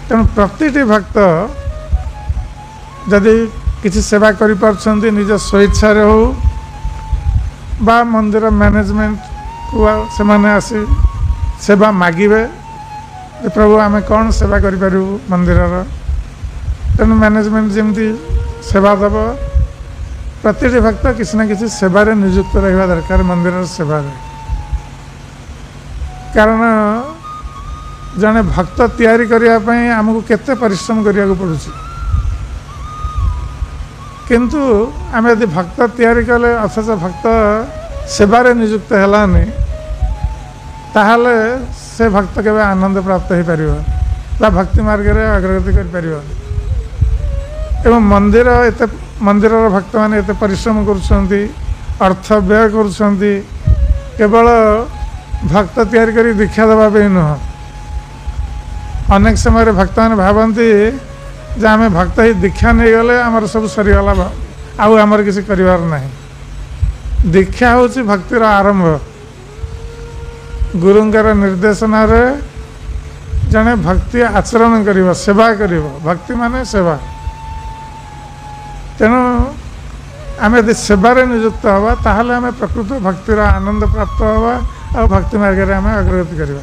तेणु प्रतिटी भक्त जदि किसी सेवा करिपारछन्ति निज स्वेच्छारे हो बा मंदिर मैनेजमेंट को से माने आसी सेवा मागिबे प्रभु आमे कौन सेवा करिपारू मंदिर तेणु मैनेजमेंट जमती सेवा दब प्रतिटी भक्त किसी ना किसी सेवारे नियुक्त रहा दरकार मंदिर सेवा कारण जड़े भक्त तैयारी करने आमको केते परिश्रम करिया को पड़ुछि किंतु आम यदि भक्त तैयारी कले अथच भक्त सेवारे नियुक्त हेलानी ताहले से भक्त केवे आनंद प्राप्त हो पार भक्ति मार्ग रे अग्रगति कर पार एवं मंदिर भक्त मैंने एत परिश्रम करुँच अर्थ व्यय करुँच केवल भक्त तैयारी करी दीक्षा देवा नुह अनेक समय भक्त मैंने भावती जे आम भक्त ही दीक्षा नहीं गले आमर सब सरीगला आउ आमर किसी करिवार नहीं दीक्षा हूँ भक्तिर आरंभ गुरुंकर निर्देशना रे जने भक्ति आचरण करिव सेवा करिव भक्ति माने सेवा तेणु आम यदि सेवारे नियुक्त हवा ताहले आम प्रकृत भक्तिर आनंद प्राप्त हवा और भक्ति मार्ग में आम अग्रगति करवा।